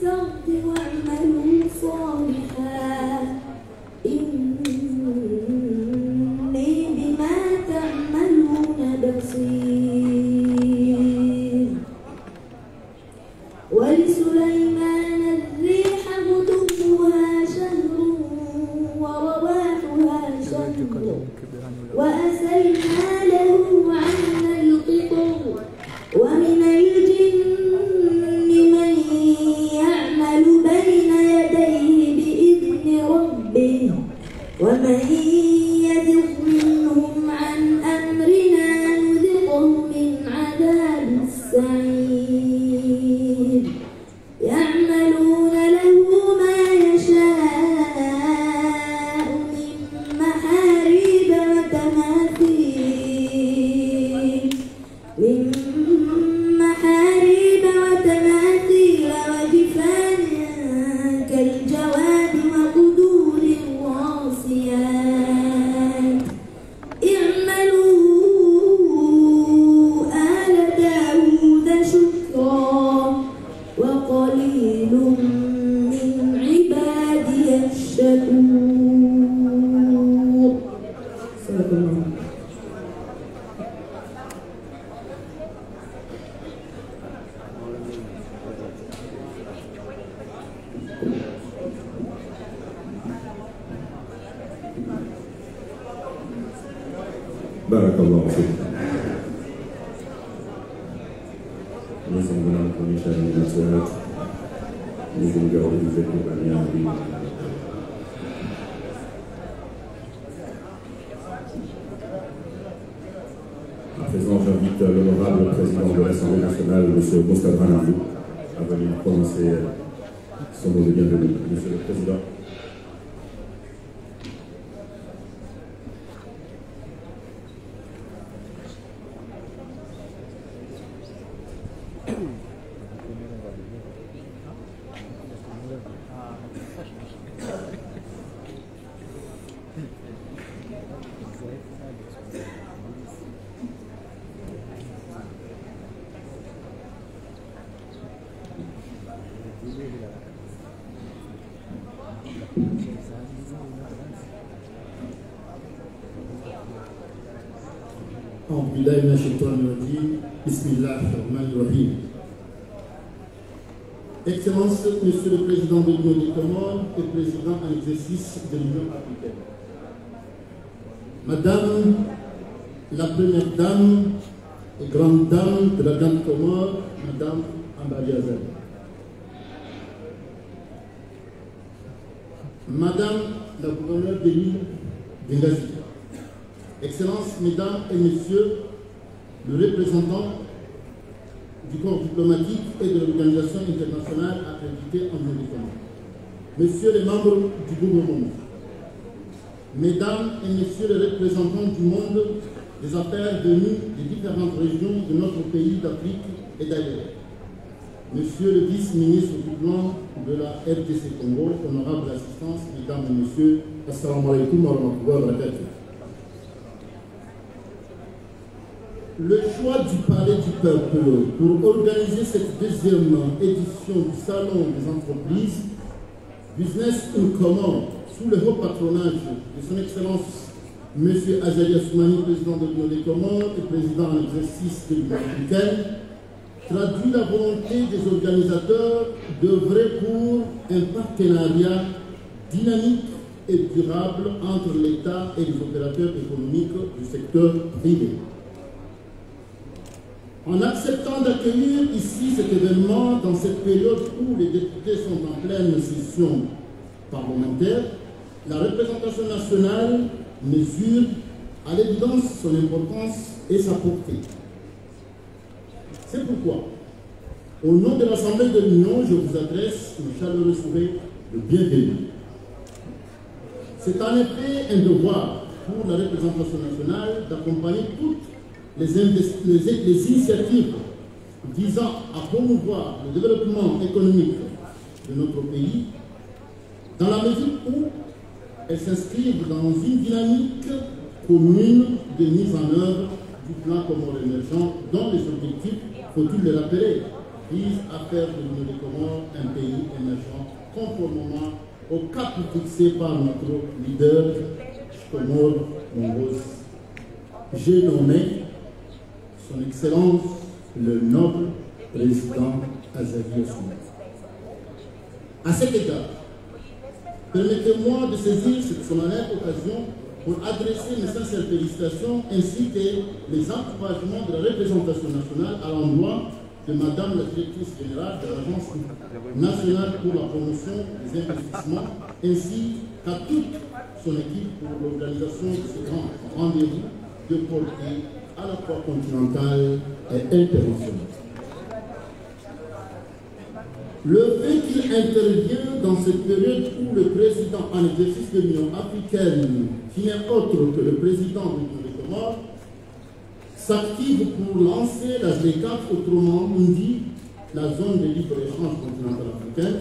السرد واعملوا صالحا إني بما تعملون بصير. ولسليمان الريح غدوها شهر ورواحها شهر وأسلنا له عين القطر ومن الجن من يعمل بين يديه بإذن ربه ومن يزغ منهم عن أمرنا نذقه من عذاب السعير. يعملون له ما يشاء من محاريب وتماثيل وجفان كالجواب وقدور الراسيات. اعملوا آل داود شكرا وقليل من عبادي الشكور. صدق الله. Barakallahu fiik. Nous sommes venus pour Michel et Michel. Nous vous organisons pour la bien. À présent, j'invite l'honorable président de l'Assemblée nationale, M. Moustapha Nambou, à venir prononcer son mot de bienvenue. Monsieur le Président. Excellences, Monsieur le Président de l'Union des Comores et Président en exercice de l'Union africaine. Madame la Première Dame et Grande Dame de la Grande Comore, Madame Ambali Azali. Madame la Gouverneure de l'île d'Ingazi. Excellences, Mesdames et Messieurs, le représentant du corps diplomatique et de l'organisation internationale accréditée en Union des Comores. Messieurs les membres du gouvernement, Mesdames et Messieurs les représentants du monde des affaires venus des différentes régions de notre pays d'Afrique et d'ailleurs, Monsieur le vice-ministre du plan de la RDC Congo, honorable assistance, Mesdames et Messieurs, assalamu alaikum wa rahmatullahi wa barakatuh. Le choix du Palais du Peuple pour organiser cette deuxième édition du Salon des entreprises Business in Comores sous le haut patronage de son Excellence M. Azali Assoumani, président de l'Union des Comores et président en exercice de l'Union africaine, traduit la volonté des organisateurs d'œuvrer pour un partenariat dynamique et durable entre l'État et les opérateurs économiques du secteur privé. En acceptant d'accueillir ici cet événement dans cette période où les députés sont en pleine session parlementaire, la représentation nationale mesure à l'évidence son importance et sa portée. C'est pourquoi, au nom de l'Assemblée de l'Union, je vous adresse un chaleureux souhait de bienvenue. C'est en effet un devoir pour la représentation nationale d'accompagner toutes les initiatives visant à promouvoir le développement économique de notre pays, dans la mesure où elles s'inscrivent dans une dynamique commune de mise en œuvre du plan Comores émergent, dont les objectifs, faut-il le rappeler, vise à faire de l'Union des Comores un pays émergent conformément au cap fixé par notre leader Comore Mongos. J'ai nommé Son Excellence le noble président Azali Assoumani. À cet égard, permettez-moi de saisir cette solennelle occasion pour adresser mes sincères félicitations ainsi que les encouragements de la représentation nationale à l'endroit de Madame la Directrice Générale de l'Agence nationale pour la promotion des investissements ainsi qu'à toute son équipe pour l'organisation de ce grand rendez-vous de portée à la fois continentale et internationale. Le fait qu'il intervient dans cette période où le président en exercice de l'Union africaine, qui n'est autre que le président de l'Union des Comores, s'active pour lancer la ZLECAf, autrement dit la zone de libre-échange continentale africaine,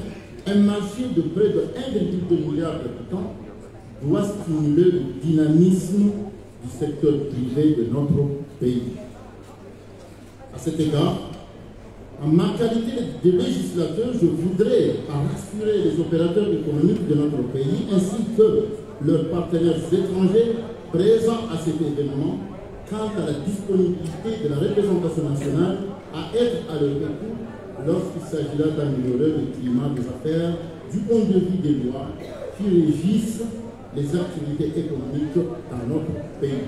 un marché de près de 1,2 milliard d'habitants, doit stimuler le dynamisme du secteur privé de notre pays. À cet égard, en ma qualité de législateur, je voudrais rassurer les opérateurs économiques de notre pays ainsi que leurs partenaires étrangers présents à cet événement quant à la disponibilité de la représentation nationale à être à leur écoute lorsqu'il s'agira d'améliorer le climat des affaires du point de vue des lois qui régissent les activités économiques dans notre pays.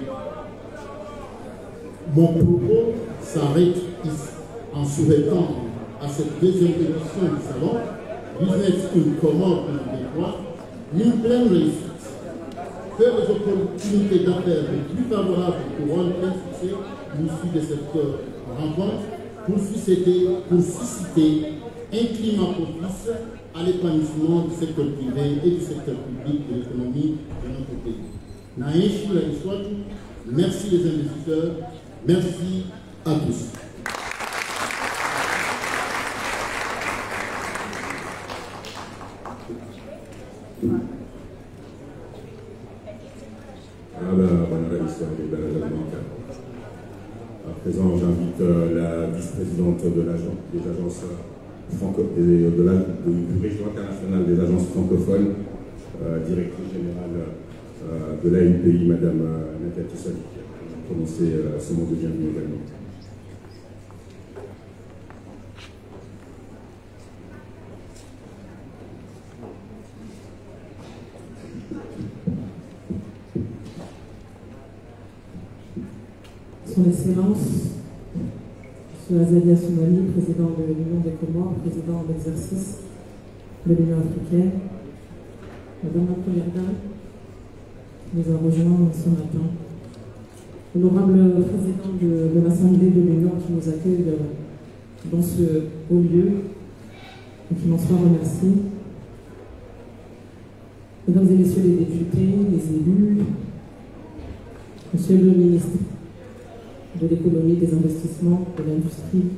Mon propos s'arrête ici, en souhaitant à cette deuxième édition du salon Business in Comores 2023 une pleine réussite, que les opportunités d'affaires les plus favorables pour un plein succès l'issue de cette rencontre pour susciter un climat propice à l'épanouissement du secteur privé et du secteur public de l'économie de notre pays. Naïchi Laïswatu, merci les investisseurs, merci à tous. À présent, j'invite la vice-présidente de des agences du réseau international des agences francophones, directrice générale de l'ANPI, Madame Nathalie Soli, qui a prononcé ce mot de bienvenue également. Son Excellence, M. Azali Assoumani, président de l'Union des Comores, président en exercice de l'Union africaine, Madame la Première Dame, qui nous a rejoints ce matin, honorable président de l'Assemblée de l'Union qui nous accueille dans ce haut lieu et qui m'en soit remercié, Mesdames et Messieurs les députés, les élus, Monsieur le ministre de l'économie, des investissements, de l'industrie,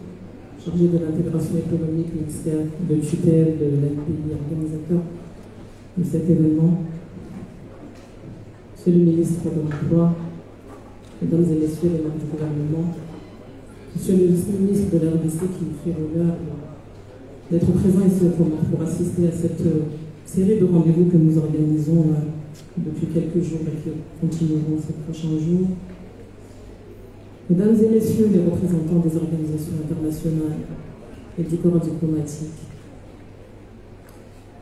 chargé de l'intégration économique, ministère de tutelle de l'ANPI, organisateur de cet événement, Monsieur le ministre de l'Emploi, Mesdames et Messieurs les membres du gouvernement, Monsieur le ministre de la RDC qui me fait l'honneur d'être présent ici au Comores pour assister à cette série de rendez-vous que nous organisons depuis quelques jours et qui continueront ces prochains jours. Mesdames et Messieurs les représentants des organisations internationales et du corps diplomatique,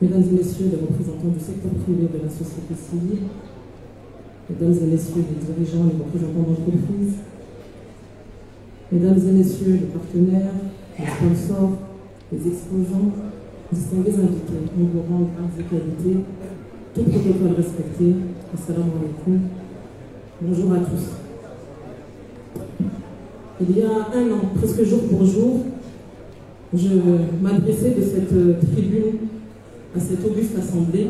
Mesdames et Messieurs les représentants du secteur privé de la société civile, Mesdames et Messieurs les dirigeants, les représentants d'entreprises, Mesdames et Messieurs les partenaires, les sponsors, les exposants, distingués invités, nous vous rendons grâce et qualité, tout protocole respecté. Assalamu alaikum. Bonjour à tous. Il y a un an, presque jour pour jour, je m'adressais de cette tribune à cette auguste assemblée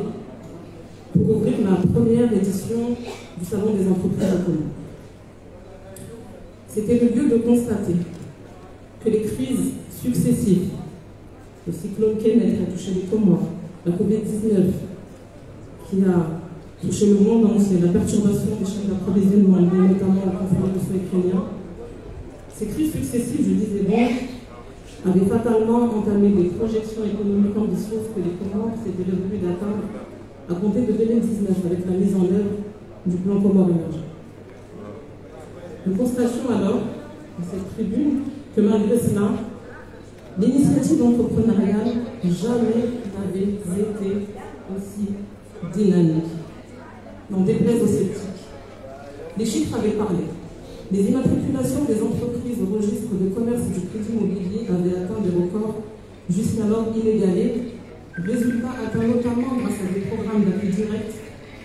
pour ouvrir ma première édition du Salon des entreprises en commun. C'était le lieu de constater que les crises successives, le cyclone Kenneth qui a touché les Comores, la Covid-19 qui a touché le monde entier, la perturbation des chaînes d'approvisionnement, notamment le conflit russo-ukrainien, ces crises successives, je disais bon, avait fatalement entamé des projections économiques ambitieuses que les Comores s'étaient résolus d'atteindre à compter de 2019 avec la mise en œuvre du plan Comores émergent. Nous constations alors, dans cette tribune, que malgré cela, l'initiative entrepreneuriale jamais n'avait été aussi dynamique. N'en déplaise aux sceptiques. Les chiffres avaient parlé. Les immatriculations des entreprises au registre de commerce et du crédit immobilier avaient atteint des records jusqu'alors inégalés. Résultat atteint notamment grâce à des programmes d'appui direct,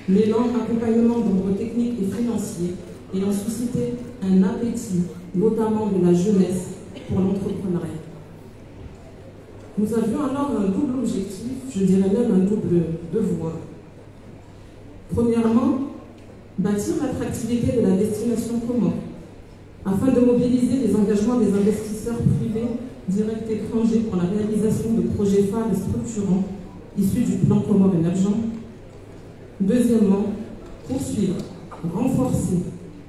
mêlant accompagnement d'ordre technique et financier, ayant suscité un appétit, notamment de la jeunesse, pour l'entrepreneuriat. Nous avions alors un double objectif, je dirais même un double devoir. Premièrement, bâtir l'attractivité de la destination Comores, afin de mobiliser les engagements des investisseurs privés, directs étrangers pour la réalisation de projets phares et structurants issus du plan Comores émergent. Deuxièmement, poursuivre, renforcer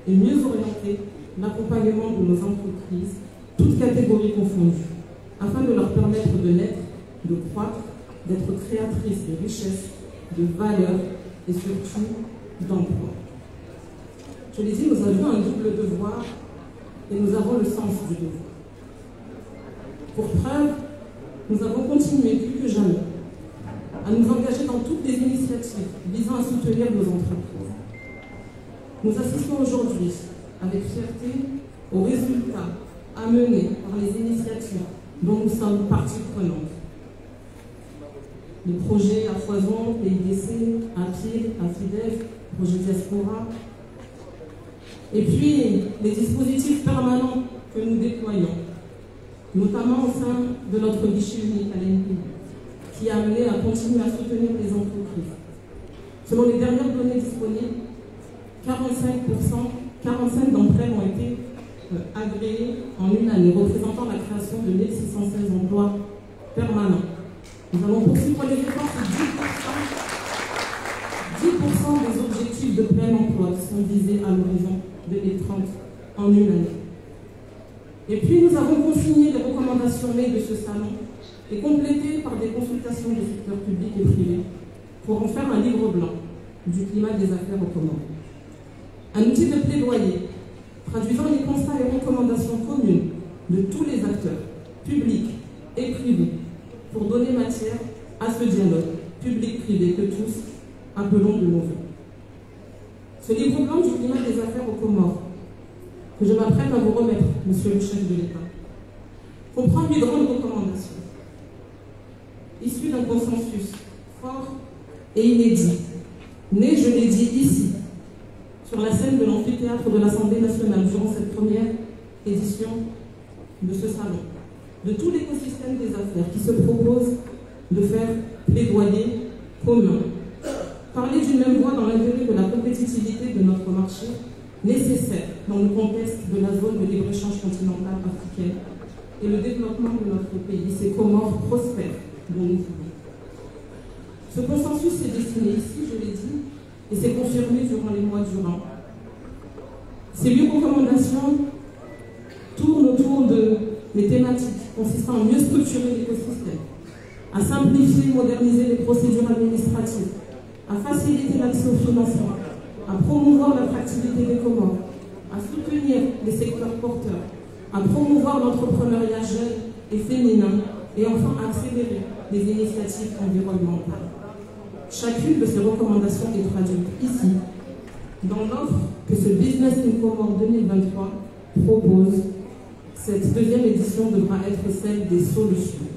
et mieux orienter l'accompagnement de nos entreprises, toutes catégories confondues, afin de leur permettre de naître, de croître, d'être créatrices de richesses, de valeurs et surtout d'emploi. Je l'ai dit, nous avions un double devoir et nous avons le sens du devoir. Pour preuve, nous avons continué plus que jamais à nous engager dans toutes les initiatives visant à soutenir nos entreprises. Nous assistons aujourd'hui avec fierté aux résultats amenés par les initiatives dont nous sommes partie prenante. Les projets à foison, PIDC, APIL, AFIDEF, projet Diaspora, et puis les dispositifs permanents que nous déployons, notamment au sein de notre guichet unique à l'ANPI, qui a amené à continuer à soutenir les entreprises. Selon les dernières données disponibles, 45 d'entre elles ont été agréées en une année, représentant la création de 1616 emplois permanents. Nous allons poursuivre les efforts sur 10% des objectifs de plein emploi qui sont visés à l'horizon 2030 en une année. Et puis nous avons consigné les recommandations nées de ce salon et complétées par des consultations du secteur public et privé pour en faire un livre blanc du climat des affaires aux Comores. Un outil de plaidoyer traduisant les constats et recommandations communes de tous les acteurs, publics et privés, pour donner matière à ce dialogue public-privé que tous appelons de nos vœux. Ce livre blanc du climat des affaires aux Comores, que je m'apprête à vous remettre, Monsieur le chef de l'État, comprend 8 grandes recommandations, issues d'un consensus fort et inédit, né, je l'ai dit, ici, sur la scène de l'amphithéâtre de l'Assemblée nationale, durant cette première édition de ce salon, de tout l'écosystème des affaires qui se propose de faire plaidoyer commun, parler d'une même voix dans l'intérêt de la compétitivité de notre marché, nécessaire dans le contexte de la zone de libre-échange continentale africaine et le développement de notre pays, ces Comores prospères dont nous voulons. Ce consensus s'est dessiné ici, je l'ai dit, et s'est confirmé durant les mois durant. Ces 8 recommandations tournent autour des thématiques consistant à mieux structurer l'écosystème, à simplifier et moderniser les procédures administratives, à faciliter l'accès au financement, à promouvoir l'attractivité des Comores, à soutenir les secteurs porteurs, à promouvoir l'entrepreneuriat jeune et féminin, et enfin à accélérer les initiatives environnementales. Chacune de ces recommandations est traduite ici, dans l'offre que ce Business in Comores 2023 propose. Cette deuxième édition devra être celle des solutions.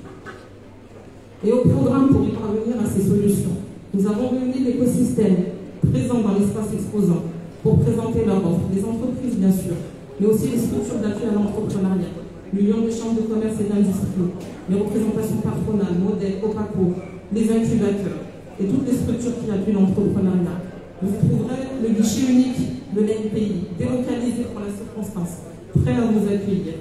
Et au programme pour y parvenir à ces solutions, nous avons réuni l'écosystème présent dans l'espace exposant pour présenter leur offre, les entreprises bien sûr, mais aussi les structures d'appui à l'entrepreneuriat, l'Union des chambres de commerce et d'industrie, les représentations patronales, modèles, OPACO, les incubateurs et toutes les structures qui appuient l'entrepreneuriat. Vous trouverez le guichet unique de l'ANPI, délocalisé pour la circonstance, prêt à vous accueillir.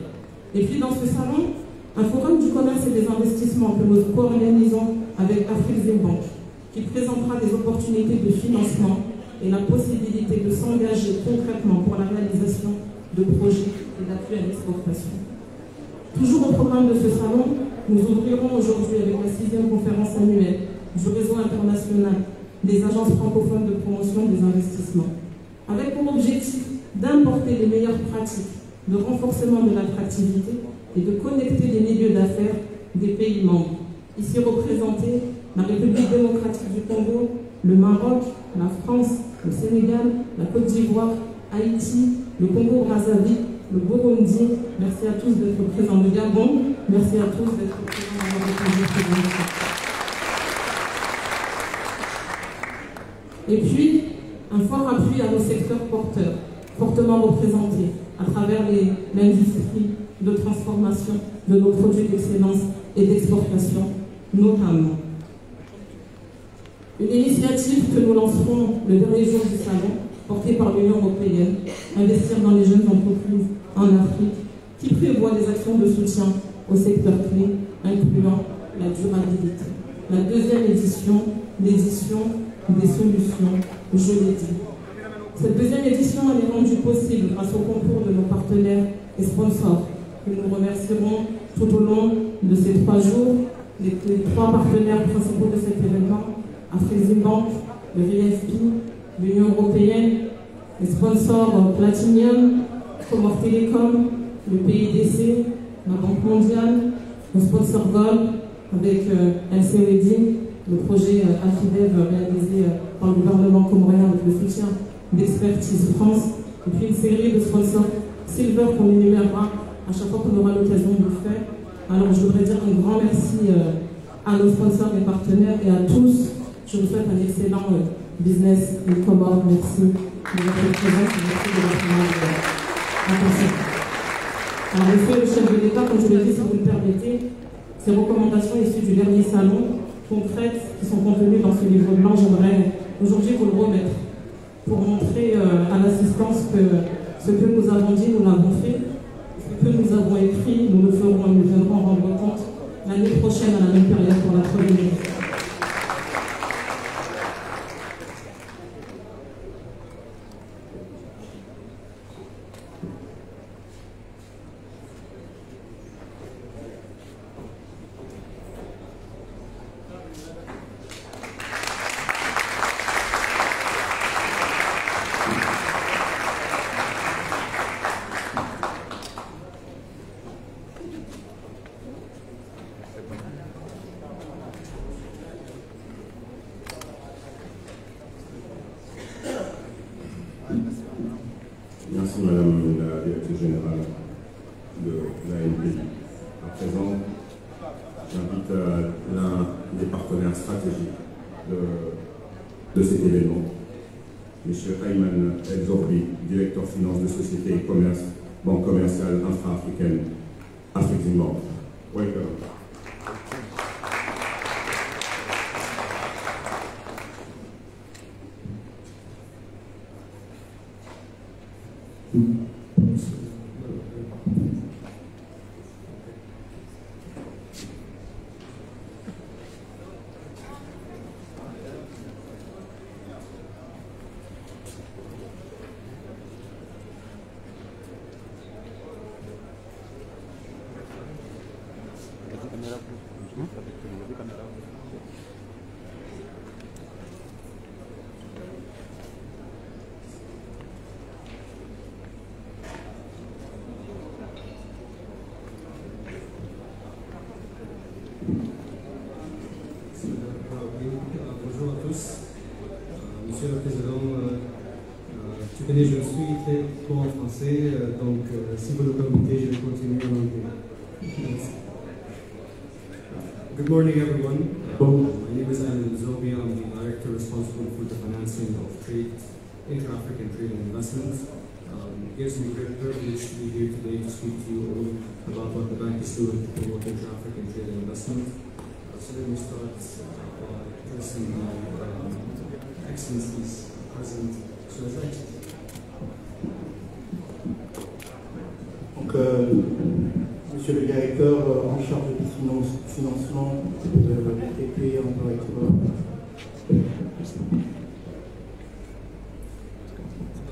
Et puis dans ce salon, un forum du commerce et des investissements que nous co-organisons avec Afreximbank, qui présentera des opportunités de financement et la possibilité de s'engager concrètement pour la réalisation de projets et d'appui à l'exportation. Toujours au programme de ce salon, nous ouvrirons aujourd'hui avec la 6e conférence annuelle du réseau international des agences francophones de promotion des investissements, avec pour objectif d'importer les meilleures pratiques de renforcement de l'attractivité et de connecter les milieux d'affaires des pays membres. Ici représentés la République démocratique du Congo, le Maroc, la France, le Sénégal, la Côte d'Ivoire, Haïti, le Congo-Brazzaville, le Burundi. Merci à tous d'être présents. Le Gabon, merci à tous d'être présents dans notre présentation. Et puis, un fort appui à nos secteurs porteurs, fortement représentés à travers l'industrie de transformation de nos produits d'excellence et d'exportation, notamment. Une initiative que nous lancerons le dernier jour du salon, portée par l'Union européenne, Investir dans les jeunes entreprises en Afrique, qui prévoit des actions de soutien au secteur clé, incluant la durabilité. La deuxième édition, l'édition des solutions, je l'ai dit. Cette deuxième édition elle est rendue possible grâce au concours de nos partenaires et sponsors, que nous remercierons tout au long de ces 3 jours. Les 3 partenaires principaux de cet événement, Afreximbank, le VFP, l'Union européenne, les sponsors Platinum, Comor Telecom, le PIDC, la Banque mondiale, le sponsor Gold avec LCED, le projet AFIDEV réalisé par le gouvernement comorien avec le soutien d'Expertise France, et puis une série de sponsors Silver qu'on énumérera à chaque fois qu'on aura l'occasion de le faire. Alors je voudrais dire un grand merci à nos sponsors et partenaires et à tous. Je vous souhaite un excellent business in Comores. Merci de votre présence et merci de votre attention. Alors, monsieur le chef de l'État, comme je l'ai dit, si vous me permettez, ces recommandations issues du dernier salon, concrètes, qui sont contenues dans ce livre blanc, j'aimerais aujourd'hui vous le remettre pour montrer à l'assistance que ce que nous avons dit, nous l'avons fait, ce que nous avons écrit, nous le ferons et nous viendrons rendre compte l'année prochaine à la même période pour la 3e édition. Merci Madame la Directrice Générale de l'ANPJ. À présent, j'invite l'un des partenaires stratégiques de cet événement, M. Ayman El Zorbi, directeur finance de Société et Commerce, Banque commerciale intra-africaine, Afreximbank. Welcome. Bonjour à tous. Monsieur le Président, tu connais, je suis très bon en français, donc si vous le permettez, je vais continuer en anglais. Good morning, everyone. My name is Ayman El Zorbi. I'm the director responsible for the financing of trade, inter-African trade and investment. It gives me great privilege to be here today to speak to you all about what the bank is doing to promote inter-African trade and investment. So let me start by addressing my excellencies present. So Donc, Monsieur le directeur en charge du financement de BTP Emploi Export.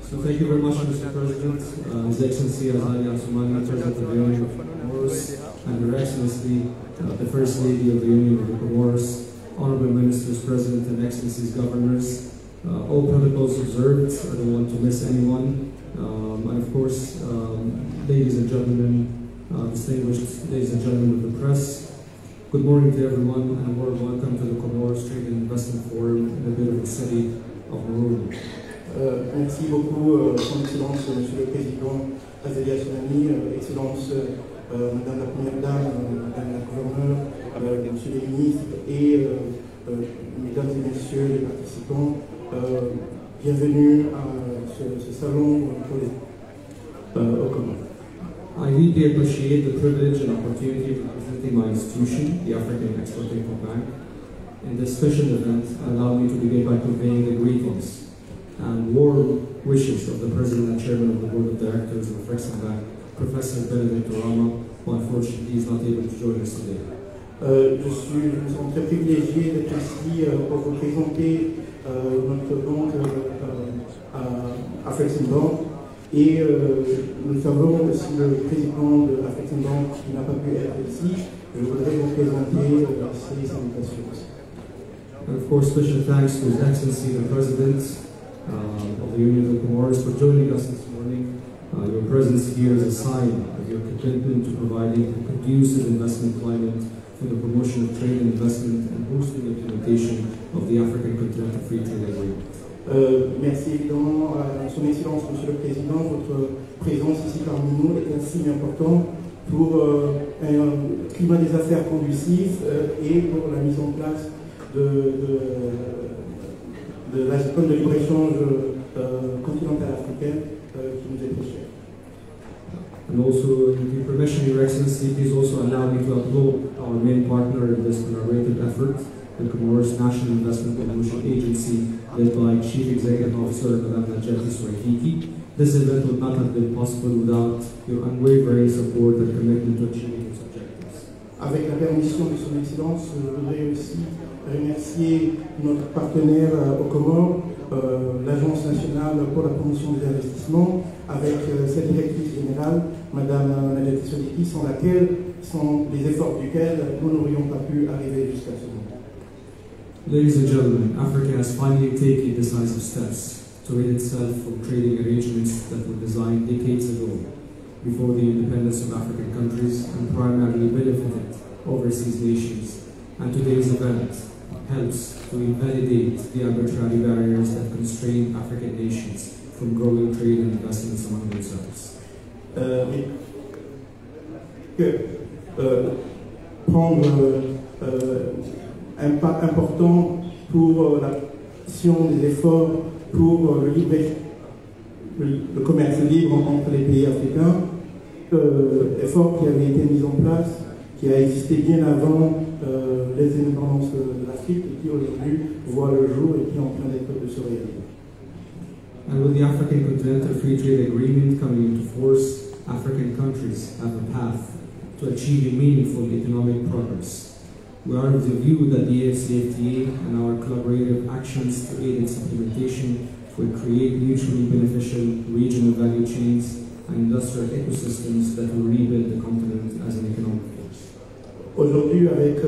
So thank you very much, Mr. President, His Excellency Azali Assoumani, President of the Union of Comores, and Her Excellency, the First Lady of the Union of the Comoros, Honorable Ministers, President and Excellencies, Governors, all protocols observed. I don't want to miss anyone. And of course, ladies and gentlemen, distinguished ladies and gentlemen of the press, good morning to everyone and a warm welcome to the Comoros Trade and Investment Forum in the beautiful city of Moroni. Merci beaucoup, Son Excellence, Monsieur le Président Azelia Soumani, Excellence, Madame la Première Dame, Madame la Gouverneure, Monsieur les ministres et Mesdames et Messieurs les participants, bienvenue à ce salon au Comores. I deeply appreciate the privilege and opportunity of representing my institution, the African Export-Import Bank, in this special event. Allow me to begin by conveying the greetings and warm wishes of the President and Chairman of the Board of Directors of Afrexim Bank, Professor Benedict Orama, who unfortunately is not able to join us today. Je me sens très privilégié d'être ici pour représenter notre banque Afrexim Bank. Et nous savons que si le président de Afrexim Bank n'a pas pu être ici, je voudrais vous présenter ces salutations. And of course, special thanks to His Excellency the President of the Union of the Comoros for joining us this morning. Your presence here is a sign of your commitment to providing a conducive investment climate for the promotion of trade and investment and boosting the implementation of the African Continental Free Trade Agreement. Merci évidemment à Son Excellence, Monsieur le Président. Votre présence ici parmi nous est un signe important pour un climat des affaires conducif et pour la mise en place de la zone de libre-échange continentale africaine qui nous est très chère. And also, with your permission, Your Excellency, please also allow me to applaud our main partner in this collaborative effort, the Comoros National Investment Promotion Agency, led by Chief Executive Officer Madame Najati Swahiki. This event would not have been possible without your unwavering support and commitment to achieving its objectives. Avec la permission de Son Excellence, je voudrais aussi remercier notre partenaire aux Comores, l'Agence nationale pour la promotion des investissements, avec sa directrice générale, Madame Najati Swahiki, sans laquelle, sans les efforts duquel nous n'aurions pas pu arriver jusqu'à ce moment. Ladies and gentlemen, Africa has finally taken decisive steps to rid itself from trading arrangements that were designed decades ago, before the independence of African countries and primarily benefited overseas nations. And today's event helps to invalidate the arbitrary barriers that constrain African nations from growing trade and investments among themselves. Prendre un pas important pour l'action des efforts pour le commerce libre entre les pays africains, effort qui avait été mis en place, qui a existé bien avant les indépendances de l'Afrique et qui aujourd'hui voit le jour et qui est en train d'être de se réaliser. And with the African Continental Free Trade Agreement coming into force, African countries have a path to achieving meaningful economic progress. We are of the view that the AFCFTA and our collaborative actions to aid its implementation will create mutually beneficial regional value chains and industrial ecosystems that will rebuild the continent as an economic force. Aujourd'hui, avec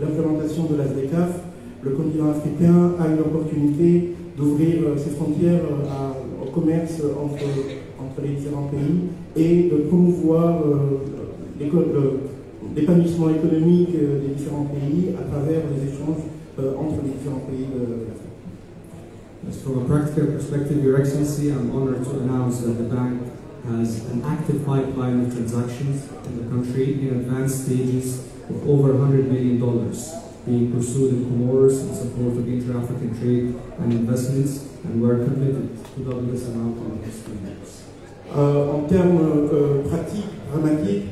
l'implémentation de l'ASDECAF, le continent africain a une opportunité d'ouvrir ses frontières au commerce entre les différents pays et de promouvoir l'épanouissement économique des différents pays à travers les échanges entre les différents pays de l'Afrique. From a practical perspective, Your Excellency, I'm honored to announce that the bank has an active pipeline of transactions in the country in advanced stages of over $100 million being pursued in Comoros in support of inter-African trade and investments, and we're committed to double this amount in the next 2 years. En termes pratiques, dramatiques,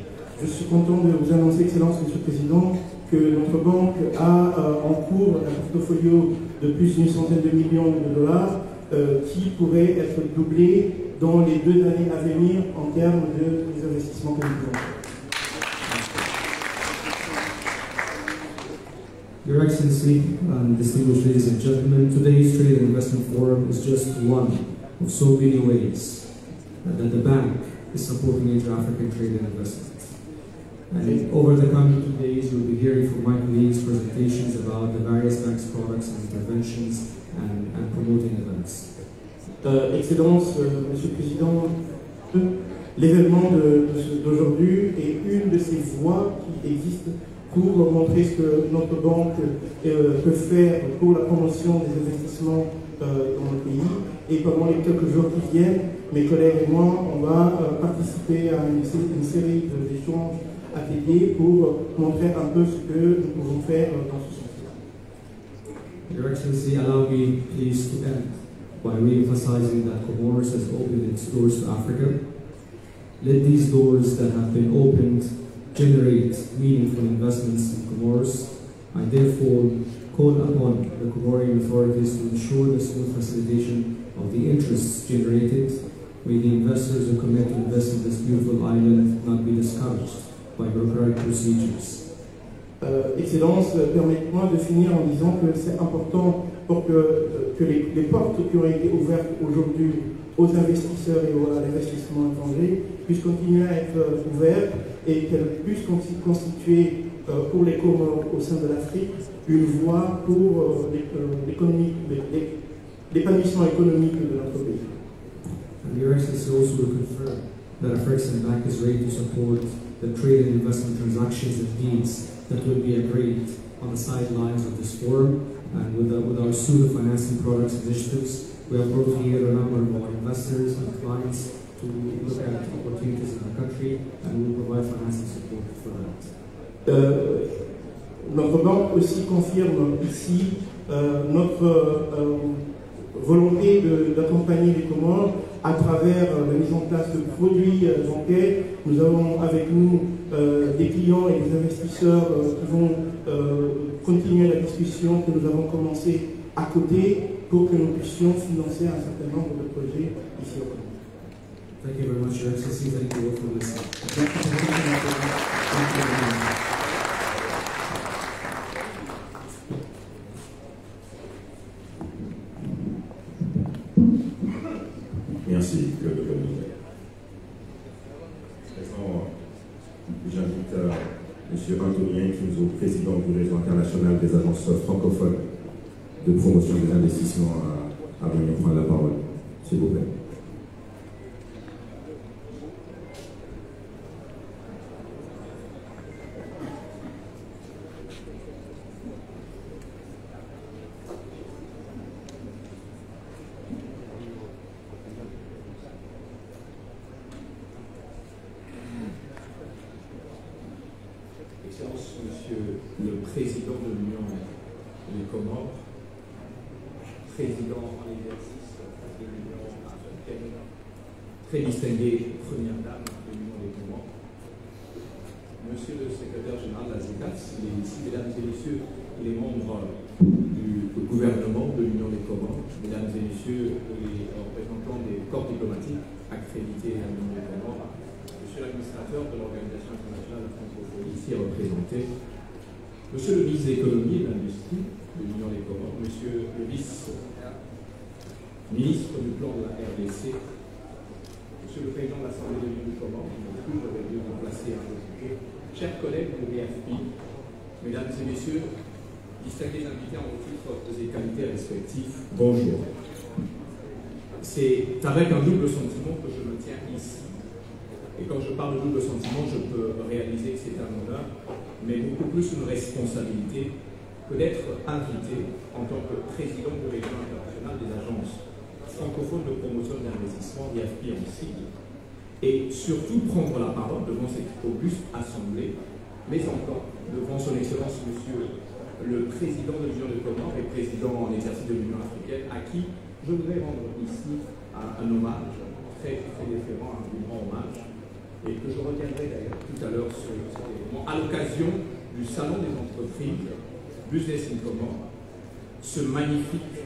je suis content de vous annoncer, Excellence, Monsieur le Président, que notre banque a en cours un portfolio de plus d'une centaine de millions de dollars qui pourrait être doublé dans les 2 années à venir en termes des investissements que nous faisons. Your Excellency, distinguished ladies and gentlemen, today's Trade and Investment Forum is just one of so many ways that the bank is supporting inter-African trade and investment. And over the coming 2 days, you'll be hearing from my colleagues presentations about the various tax products and interventions and promoting events. Excellence, Monsieur le Président, l'événement d'aujourd'hui est une de ces voies qui existent pour montrer ce que notre banque peut faire pour la promotion des investissements dans le pays. Et pendant les quelques jours qui viennent, mes collègues et moi, on va participer à une série d'échanges ateliers pour montrer un peu ce que nous pouvons faire dans ce sens. Your Excellency, allow me please to end by re-emphasizing that Comoros has opened its doors to Africa. Let these doors that have been opened generate meaningful investments in Comoros. I therefore call upon the Comorian authorities to ensure the smooth facilitation of the interests generated. May the investors who commit to invest in this beautiful island not be discouraged by bureaucratic procedures. Excellence, permettez-moi de finir en disant que c'est important pour que les portes qui ont été ouvertes aujourd'hui aux investisseurs et à l'investissement étranger puissent continuer à être ouvertes et qu'elles puissent constituer pour les Comores au sein de l'Afrique une voie pour l'épanouissement économique de notre pays. And Your Excellency also will confirm that Afrexim Bank is ready to support the trade and investment transactions and deeds that will be agreed on the sidelines of this forum. And with our suite of financing products initiatives, we have brought here a number of our investors and clients to look at opportunities in the country, and we will provide financing support for that. Notre banque aussi confirme ici notre volonté d'accompagner les Comores à travers la mise en place de produits bancaires. Nous avons avec nous des clients et des investisseurs qui vont continuer la discussion que nous avons commencé à côté pour que nous puissions financer un certain nombre de projets ici au Congo. Thank you very much, Your Excellency. Thank you all for listening. Merci, Claude Dominique. Maintenant, j'invite M. Antonien Kinzo, président du réseau international des agences francophones de promotion des investissements, à venir prendre la parole, s'il vous plaît. Excellence, Monsieur le Président de l'Union des Comores, Président en exercice de l'Union africaine, très distinguée Première Dame de l'Union des Comores, Monsieur le Secrétaire Général de la ZECAS, Mesdames et Messieurs les membres du gouvernement de l'Union des Comores, Mesdames et Messieurs les représentants des corps diplomatiques accrédités à l'Union des Comores, Monsieur l'administrateur de l'Organisation internationale de la francophonie ici représenté, Monsieur le ministre de l'économie et de l'industrie de l'Union des Comores, Monsieur le vice-ministre du plan de la RDC, Monsieur le président de l'Assemblée de l'Union des Comores, qui j'aurais dû remplacer un député, chers collègues de l'EFP, Mesdames et Messieurs, distingués invités en vos titres et qualités respectifs, bonjour. C'est avec un double sentiment que je me tiens ici. Et quand je parle de double sentiment, je peux réaliser que c'est un honneur, mais beaucoup plus une responsabilité que d'être invité en tant que président de région internationale des agences francophones de promotion de l'investissement, l'IFP en sigle, et surtout prendre la parole devant cette auguste assemblée, mais encore devant son Excellence Monsieur le Président de l'Union des Comores et Président en exercice de l'Union africaine, à qui je voudrais rendre ici un hommage très déférent, un grand hommage, et que je reviendrai d'ailleurs tout à l'heure sur cet événement, à l'occasion du Salon des entreprises Business in Comores, ce magnifique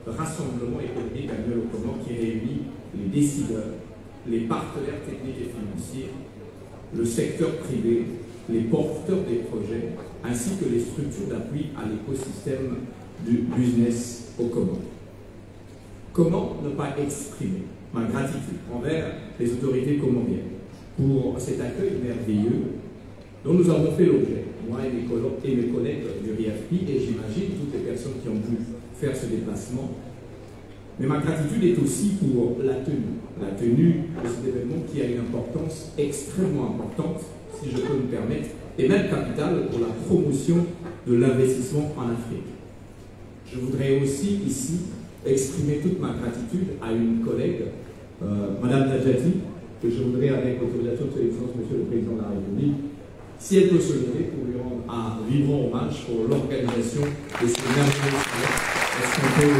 rassemblement économique annuel aux Comores qui réunit les décideurs, les partenaires techniques et financiers, le secteur privé, les porteurs des projets, ainsi que les structures d'appui à l'écosystème du business aux Comores. Comment ne pas exprimer ma gratitude envers les autorités comoriennes pour cet accueil merveilleux dont nous avons fait l'objet, moi et mes collègues du RIAFPI, et j'imagine toutes les personnes qui ont pu faire ce déplacement. Mais ma gratitude est aussi pour la tenue de cet événement qui a une importance extrêmement importante, si je peux me permettre, et même capitale pour la promotion de l'investissement en Afrique. Je voudrais aussi ici exprimer toute ma gratitude à une collègue, Madame Najati, que je voudrais, avec l'autorisation de Son Excellence, Monsieur le Président de la République, si elle peut se lever pour lui rendre un vibrant hommage pour l'organisation de ce merveilleux soirée.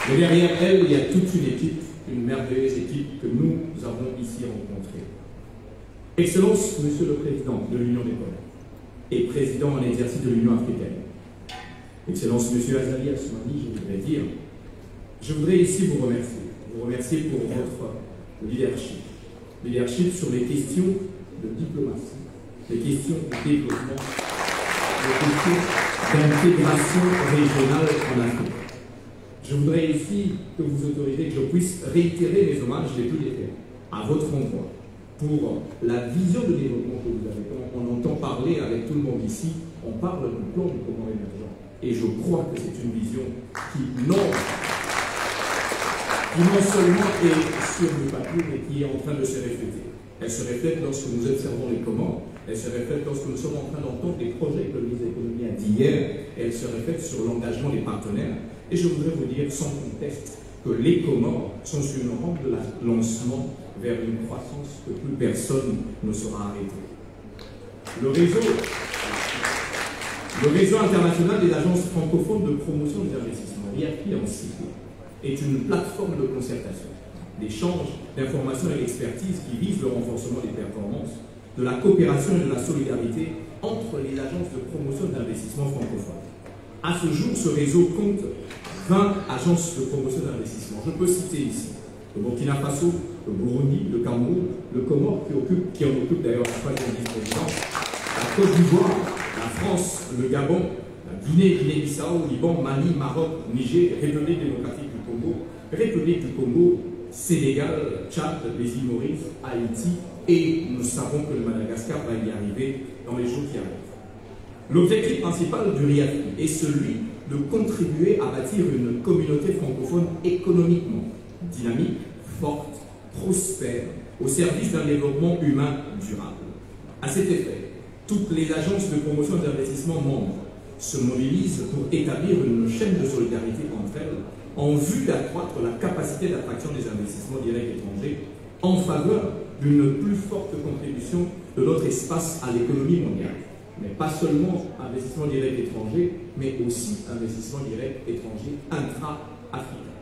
Mais derrière elle, il y a toute une équipe, une merveilleuse équipe que nous avons ici rencontrée. Excellence, Monsieur le Président de l'Union des Comores et Président en exercice de l'Union africaine. Excellence, Monsieur Azali Assoumani, je voudrais ici vous remercier pour votre leadership sur les questions de diplomatie, les questions de développement, les questions d'intégration régionale en Afrique. Je voudrais ici que vous autorisez que je puisse réitérer les hommages les plus légers à votre endroit pour la vision de développement que vous avez. On entend parler avec tout le monde ici, on parle du plan du Comores émergent. Et je crois que c'est une vision qui non seulement est sur le papier, mais qui est en train de se refléter. Elle se reflète lorsque nous observons les Comores, elle se reflète lorsque nous sommes en train d'entendre des projets que le ministre de l'économie a dit hier, et elle se reflète sur l'engagement des partenaires. Et je voudrais vous dire sans conteste que les Comores sont sur une rampe de lancement vers une croissance que plus personne ne saura arrêter. Le réseau international des agences francophones de promotion des investissements, RIAFPI en cycle, est une plateforme de concertation, d'échange, d'informations et d'expertise qui vise le renforcement des performances, de la coopération et de la solidarité entre les agences de promotion d'investissement francophones. À ce jour, ce réseau compte 20 agences de promotion d'investissement. Je peux citer ici le Burkina Faso, le Burundi, le Cameroun, le Comore qui en occupe d'ailleurs la troisième vice-présidence, la Côte d'Ivoire, la France, le Gabon, la Guinée, Guinée-Bissau, Liban, Mali, Maroc, Niger, République démocratique du Congo, Sénégal, Tchad, les îles Maurice, Haïti, et nous savons que le Madagascar va y arriver dans les jours qui arrivent. L'objectif principal du RIAFPI est celui de contribuer à bâtir une communauté francophone économiquement dynamique, forte, prospère, au service d'un développement humain durable. À cet effet, toutes les agences de promotion d'investissement membres se mobilisent pour établir une chaîne de solidarité entre elles en vue d'accroître la capacité d'attraction des investissements directs étrangers en faveur d'une plus forte contribution de notre espace à l'économie mondiale. Mais pas seulement investissement direct étranger, mais aussi investissement direct étranger intra-africain.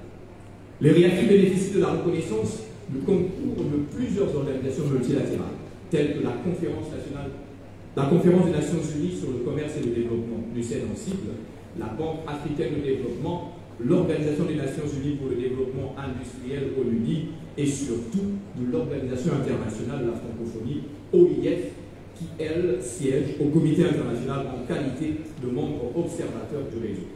Les RIAFPI bénéficient de la reconnaissance du concours de plusieurs organisations multilatérales, telles que la Conférence des Nations Unies sur le commerce et le développement, l'UCN en cible, la Banque africaine de développement, l'Organisation des Nations Unies pour le développement industriel, ONUDI, et surtout de l'Organisation internationale de la francophonie, OIF, qui, elle, siège au Comité international en qualité de membre observateur du réseau.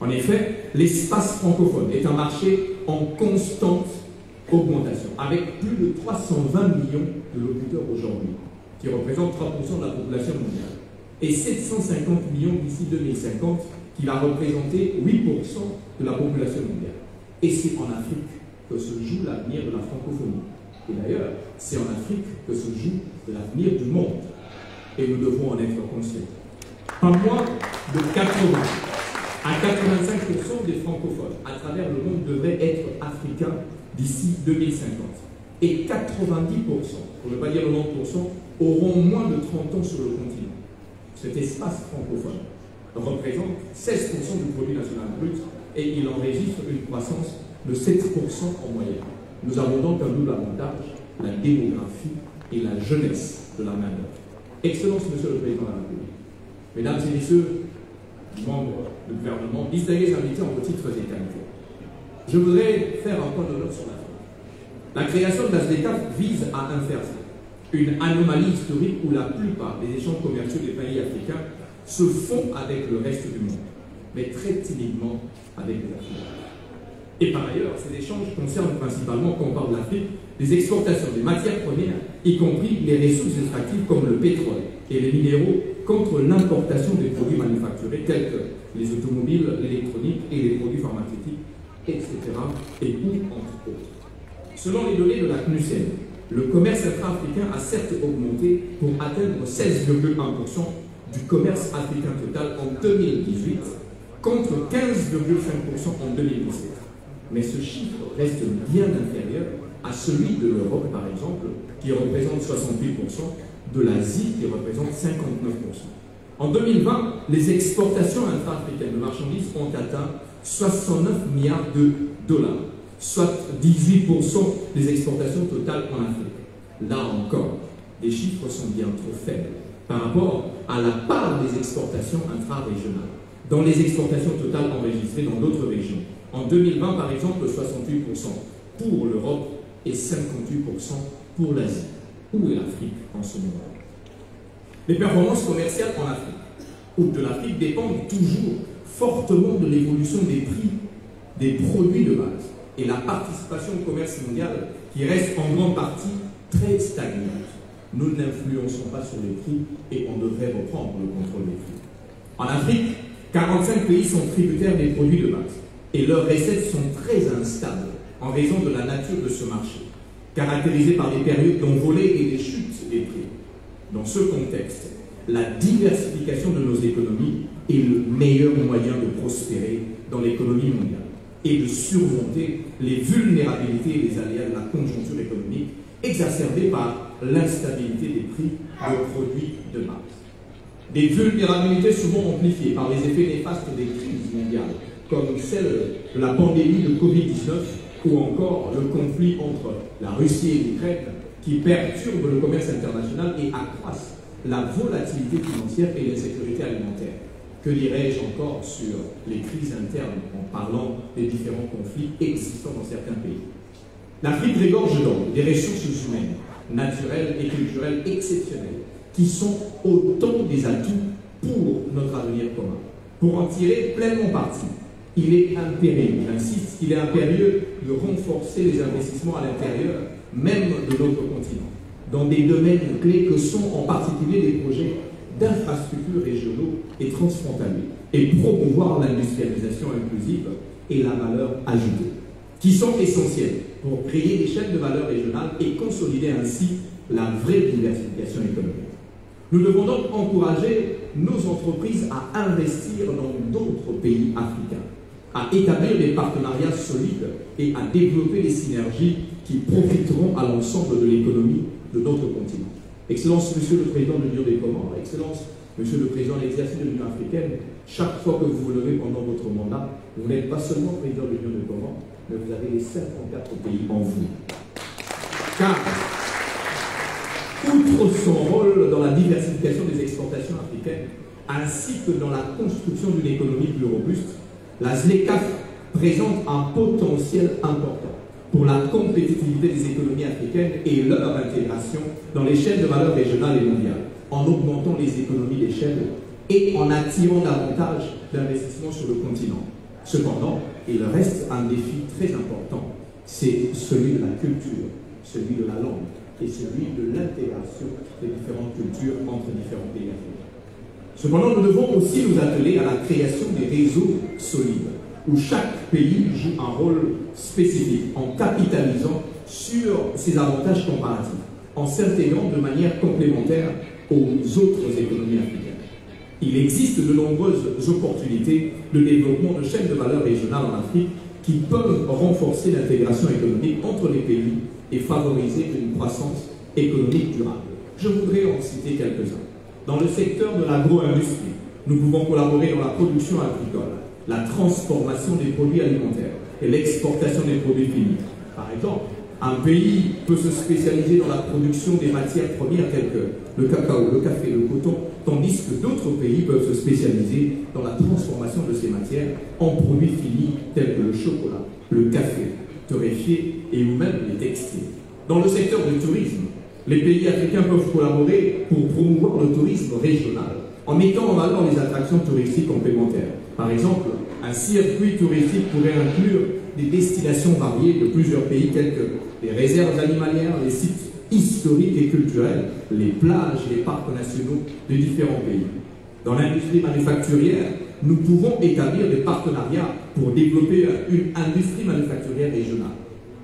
En effet, l'espace francophone est un marché en constante augmentation, avec plus de 320 millions de locuteurs aujourd'hui, qui représentent 3% de la population mondiale, et 750 millions d'ici 2050, qui va représenter 8% de la population mondiale. Et c'est en Afrique que se joue l'avenir de la francophonie. Et d'ailleurs, c'est en Afrique que se joue l'avenir du monde. Et nous devons en être conscients. Pas moins de 80 à 85% des francophones à travers le monde devraient être africains d'ici 2050. Et 90%, pour ne pas dire 90%, auront moins de 30 ans sur le continent. Cet espace francophone représente 16% du produit national brut et il enregistre une croissance de 7% en moyenne. Nous avons donc un double avantage, la démographie et la jeunesse de la main-d'œuvre. Excellence, Monsieur le Président de la République, Mesdames et Messieurs, membres du gouvernement, distingués invités en vos titres et qualités, je voudrais faire un point d'honneur sur l'Afrique. La création de la SDECAF vise à inverser une anomalie historique où la plupart des échanges commerciaux des pays africains se font avec le reste du monde, mais très timidement avec les Africains. Et par ailleurs, ces échanges concernent principalement, quand on parle de l'Afrique, des exportations des matières premières y compris les ressources extractives comme le pétrole et les minéraux, contre l'importation des produits manufacturés tels que les automobiles, l'électronique et les produits pharmaceutiques, etc. et entre autres. Selon les données de la CNUSED, le commerce intra-africain a certes augmenté pour atteindre 16,1% du commerce africain total en 2018, contre 15,5% en 2017. Mais ce chiffre reste bien inférieur à celui de l'Europe, par exemple, qui représente 68%, de l'Asie, qui représente 59%. En 2020, les exportations intra-africaines de marchandises ont atteint 69 milliards de dollars, soit 18% des exportations totales en Afrique. Là encore, les chiffres sont bien trop faibles par rapport à la part des exportations intra-régionales dans les exportations totales enregistrées dans d'autres régions. En 2020, par exemple, 68% pour l'Europe et 58% pour l'Asie. Où est l'Afrique en ce moment? Les performances commerciales en Afrique ou de l'Afrique dépendent toujours fortement de l'évolution des prix des produits de base et la participation au commerce mondial qui reste en grande partie très stagnante. Nous n'influençons pas sur les prix et on devrait reprendre le contrôle des prix. En Afrique, 45 pays sont tributaires des produits de base et leurs recettes sont très instables en raison de la nature de ce marché, caractérisé par des périodes d'envolée et des chutes des prix. Dans ce contexte, la diversification de nos économies est le meilleur moyen de prospérer dans l'économie mondiale et de surmonter les vulnérabilités et les aléas de la conjoncture économique exacerbées par l'instabilité des prix de produits de base. Des vulnérabilités souvent amplifiées par les effets néfastes des crises mondiales, comme celle de la pandémie de Covid-19 ou encore le conflit entre la Russie et l'Ukraine, qui perturbent le commerce international et accroissent la volatilité financière et l'insécurité alimentaire. Que dirais-je encore sur les crises internes en parlant des différents conflits existants dans certains pays? L'Afrique regorge donc des ressources humaines, naturelles et culturelles exceptionnelles, qui sont autant des atouts pour notre avenir commun. Pour en tirer pleinement parti, il est impérieux, j'insiste, il est impérieux de renforcer les investissements à l'intérieur même de notre continent, dans des domaines clés que sont en particulier des projets d'infrastructures régionaux et transfrontaliers, et promouvoir l'industrialisation inclusive et la valeur ajoutée, qui sont essentiels pour créer des chaînes de valeur régionales et consolider ainsi la vraie diversification économique. Nous devons donc encourager nos entreprises à investir dans d'autres pays africains, à établir des partenariats solides et à développer des synergies qui profiteront à l'ensemble de l'économie de notre continent. Excellence, Monsieur le Président de l'Union des Comores, Excellence, Monsieur le Président de l'exercice de l'Union africaine, chaque fois que vous vous levez pendant votre mandat, vous n'êtes pas seulement Président de l'Union des Comores, mais vous avez les 54 pays en vous. Car, outre son rôle dans la diversification des exportations africaines, ainsi que dans la construction d'une économie plus robuste, la ZLECAf présente un potentiel important pour la compétitivité des économies africaines et leur intégration dans les chaînes de valeur régionales et mondiales, en augmentant les économies d'échelle et en attirant davantage d'investissements sur le continent. Cependant, il reste un défi très important, c'est celui de la culture, celui de la langue et celui de l'intégration des différentes cultures entre différents pays africains. Cependant, nous devons aussi nous atteler à la création des réseaux solides, où chaque pays joue un rôle spécifique en capitalisant sur ses avantages comparatifs, en s'intégrant de manière complémentaire aux autres économies africaines. Il existe de nombreuses opportunités de développement de chaînes de valeur régionales en Afrique qui peuvent renforcer l'intégration économique entre les pays et favoriser une croissance économique durable. Je voudrais en citer quelques-uns. Dans le secteur de l'agro-industrie, nous pouvons collaborer dans la production agricole, la transformation des produits alimentaires et l'exportation des produits finis. Par exemple, un pays peut se spécialiser dans la production des matières premières telles que le cacao, le café, le coton, tandis que d'autres pays peuvent se spécialiser dans la transformation de ces matières en produits finis tels que le chocolat, le café, torréfié et ou même les textiles. Dans le secteur du tourisme, les pays africains peuvent collaborer pour promouvoir le tourisme régional en mettant en valeur les attractions touristiques complémentaires. Par exemple, un circuit touristique pourrait inclure des destinations variées de plusieurs pays tels que les réserves animalières, les sites historiques et culturels, les plages et les parcs nationaux de différents pays. Dans l'industrie manufacturière, nous pouvons établir des partenariats pour développer une industrie manufacturière régionale.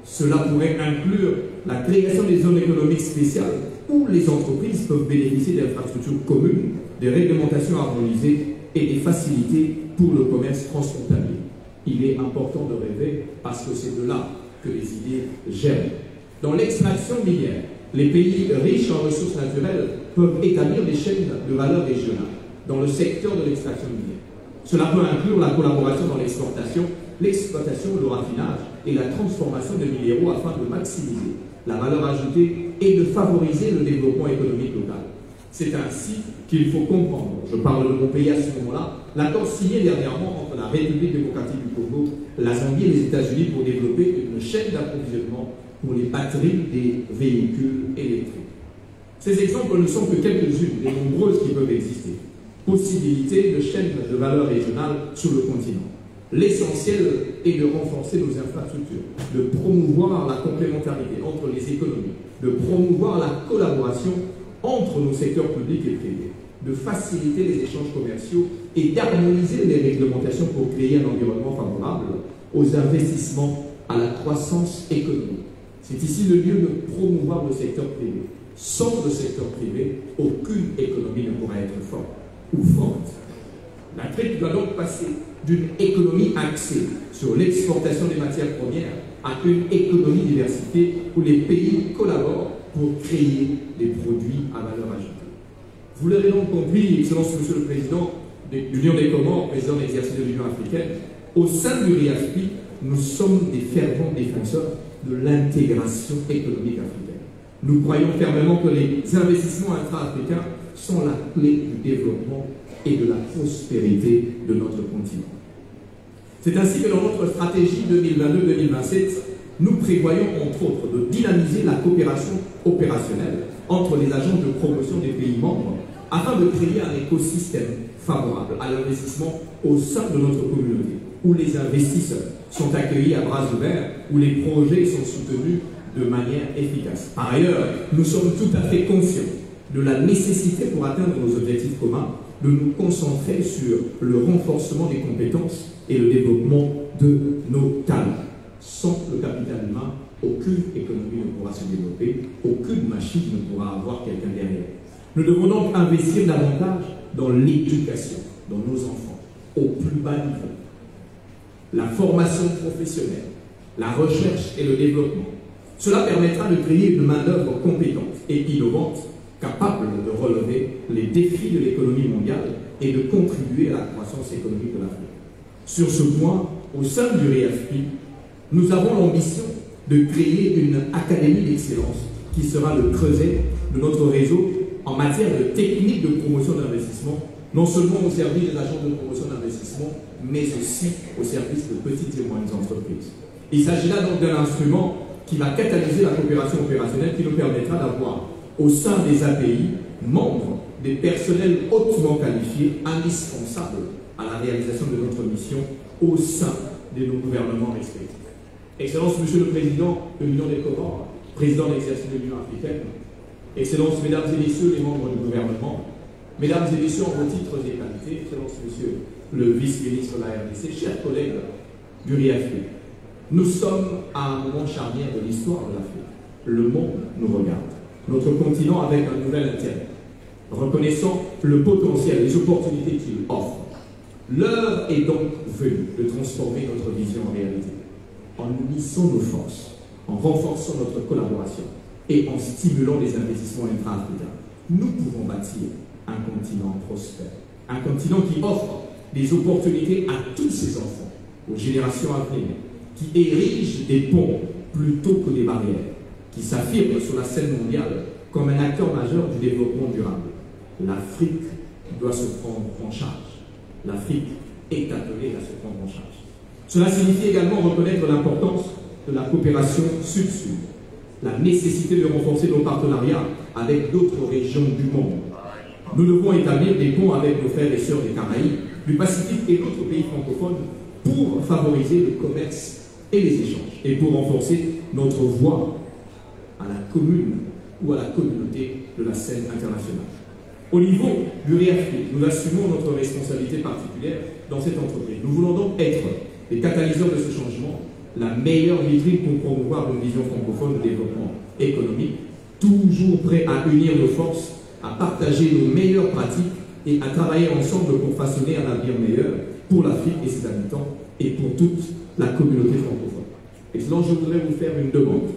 Cela pourrait inclure la création des zones économiques spéciales où les entreprises peuvent bénéficier d'infrastructures communes, de réglementations harmonisées et des facilités pour le commerce transfrontalier. Il est important de rêver parce que c'est de là que les idées germent. Dans l'extraction minière, les pays riches en ressources naturelles peuvent établir des chaînes de valeur régionales dans le secteur de l'extraction minière. Cela peut inclure la collaboration dans l'exploitation, le raffinage et la transformation des minéraux afin de maximiser la valeur ajoutée et de favoriser le développement économique local. C'est ainsi qu'il faut comprendre, je parle de mon pays à ce moment-là, l'accord signé dernièrement entre la République démocratique du Congo, la Zambie et les États-Unis pour développer une chaîne d'approvisionnement pour les batteries des véhicules électriques. Ces exemples ne sont que quelques-unes des nombreuses qui peuvent exister. Possibilité de chaînes de valeur régionale sur le continent. L'essentiel est de renforcer nos infrastructures, de promouvoir la complémentarité entre les économies, de promouvoir la collaboration entre nos secteurs publics et privés, de faciliter les échanges commerciaux et d'harmoniser les réglementations pour créer un environnement favorable aux investissements, à la croissance économique. C'est ici le lieu de promouvoir le secteur privé. Sans le secteur privé, aucune économie ne pourra être forte ou forte. L'Afrique doit donc passer d'une économie axée sur l'exportation des matières premières à une économie diversifiée où les pays collaborent pour créer des produits à valeur ajoutée. Vous l'avez donc compris, Excellence Monsieur le Président de l'Union des Comores, président de l'exercice de l'Union africaine, au sein du RIAFPI, nous sommes des fervents défenseurs de l'intégration économique africaine. Nous croyons fermement que les investissements intra-africains sont la clé du développement et de la prospérité de notre continent. C'est ainsi que dans notre stratégie 2022-2027, nous prévoyons entre autres de dynamiser la coopération opérationnelle entre les agences de promotion des pays membres afin de créer un écosystème favorable à l'investissement au sein de notre communauté, où les investisseurs sont accueillis à bras ouverts, où les projets sont soutenus de manière efficace. Par ailleurs, nous sommes tout à fait conscients de la nécessité pour atteindre nos objectifs communs de nous concentrer sur le renforcement des compétences et le développement de nos talents. Sans le capital humain, aucune économie ne pourra se développer, aucune machine ne pourra avoir quelqu'un derrière. Nous devons donc investir davantage dans l'éducation, dans nos enfants, au plus bas niveau. La formation professionnelle, la recherche et le développement. Cela permettra de créer une main-d'œuvre compétente et innovante, capable de relever les défis de l'économie mondiale et de contribuer à la croissance économique de l'Afrique. Sur ce point, au sein du RIAFPI, nous avons l'ambition de créer une académie d'excellence qui sera le creuset de notre réseau en matière de techniques de promotion d'investissement, non seulement au service des agents de promotion d'investissement, mais aussi au service de petites et moyennes entreprises. Il s'agit là donc d'un instrument qui va catalyser la coopération opérationnelle qui nous permettra d'avoir au sein des API membres des personnels hautement qualifiés indispensables à la réalisation de notre mission au sein de nos gouvernements respectifs. Excellences, Monsieur le Président de l'Union des Comores, Président de l'exercice de l'Union africaine, Excellences, Mesdames et Messieurs les membres du gouvernement, Mesdames et Messieurs en vos titres et qualités, Excellences, Monsieur le Vice-ministre de la RDC, chers collègues du RIAFPI, nous sommes à un moment charnière de l'histoire de l'Afrique. Le monde nous regarde, notre continent avec un nouvel intérêt, reconnaissant le potentiel, les opportunités qu'il offre. L'heure est donc venue de transformer notre vision en réalité, en unissant nos forces, en renforçant notre collaboration et en stimulant les investissements intra-africains. Nous pouvons bâtir un continent prospère, un continent qui offre des opportunités à tous ses enfants, aux générations à venir, qui érige des ponts plutôt que des barrières, qui s'affirme sur la scène mondiale comme un acteur majeur du développement durable. L'Afrique doit se prendre en charge. L'Afrique est appelée à se prendre en charge. Cela signifie également reconnaître l'importance de la coopération sud-sud, la nécessité de renforcer nos partenariats avec d'autres régions du monde. Nous devons établir des ponts avec nos frères et sœurs des Caraïbes, du Pacifique et d'autres pays francophones pour favoriser le commerce et les échanges et pour renforcer notre voie à la commune ou à la communauté de la scène internationale. Au niveau du RIAFPI, nous assumons notre responsabilité particulière dans cette entreprise. Nous voulons donc être les catalyseurs de ce changement, la meilleure vitrine pour promouvoir une vision francophone de développement économique, toujours prêt à unir nos forces, à partager nos meilleures pratiques et à travailler ensemble pour façonner un avenir meilleur pour l'Afrique et ses habitants et pour toute la communauté francophone. Excellence, je voudrais vous faire une demande,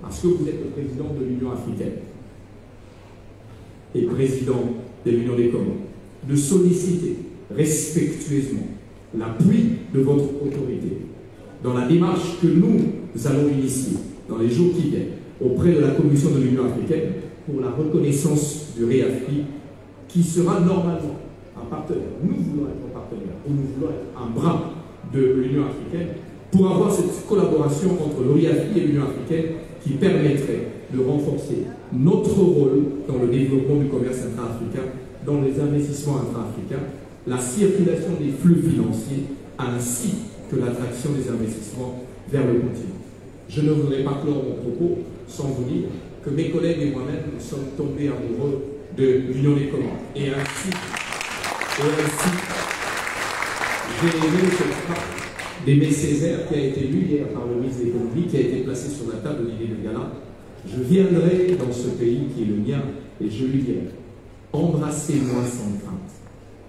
parce que vous êtes le président de l'Union africaine et président de l'Union des Comores, de solliciter respectueusement l'appui de votre autorité dans la démarche que nous allons initier dans les jours qui viennent auprès de la Commission de l'Union africaine pour la reconnaissance du RIAFPI, qui sera normalement un partenaire. Nous voulons être un partenaire, ou nous voulons être un bras de l'Union africaine pour avoir cette collaboration entre le RIAFPI et l'Union africaine qui permettrait de renforcer notre rôle dans le développement du commerce intra-africain, dans les investissements intra-africains, la circulation des flux financiers, ainsi que l'attraction des investissements vers le continent. Je ne voudrais pas clore mon propos sans vous dire que mes collègues et moi-même sommes tombés amoureux de l'Union des Comores. Et ainsi j'ai aimé cette phrase d'Aimé Césaire qui a été lue hier par le ministre de l'économie, qui a été placé sur la table de l'idée de gala. Je viendrai dans ce pays qui est le mien et je lui dirai: embrassez-moi sans crainte.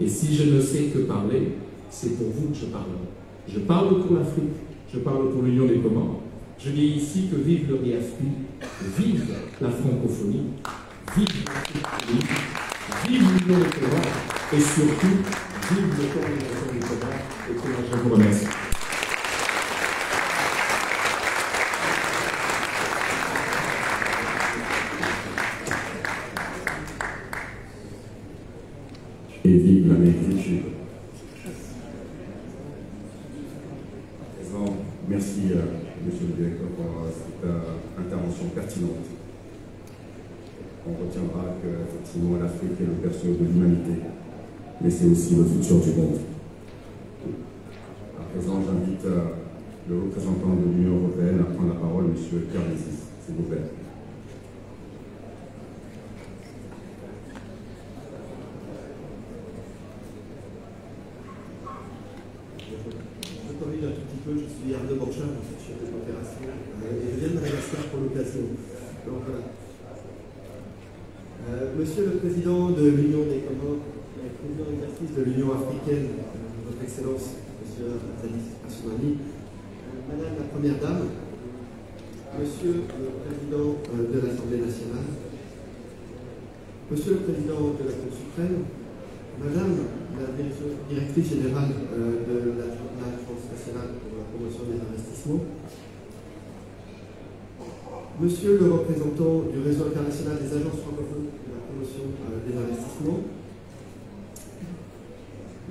Et si je ne sais que parler, c'est pour vous que je parlerai. Je parle pour l'Afrique, je parle pour l'Union des Comores. Je dis ici que vive le RIAFPI, vive la francophonie, vive l'Afrique, vive l'Union des Comores et surtout, vive l'autorisation des Comores. Et je vous remercie. Et vive l'Amérique du Sud. Merci, monsieur le directeur, pour cette intervention pertinente. On retiendra qu'effectivement l'Afrique est le berceau de l'humanité, mais c'est aussi le futur du monde. À présent, j'invite le représentant de l'Union européenne à prendre la parole, monsieur Karnesis, s'il vous plaît. Je suis Arnaud Borchardt, chef de l'opération, et je viens de Madagascar pour l'occasion. Donc voilà. Monsieur le Président de l'Union des Comores, le Président d'exercice de l'Union africaine, Votre Excellence, Monsieur Azalis Assoumani, Madame la Première Dame, Monsieur le Président de l'Assemblée nationale, Monsieur le Président de la Cour suprême, Madame la Directrice générale de l'Agence nationale pour la promotion des investissements, Monsieur le représentant du réseau international des agences francophones de la promotion des investissements,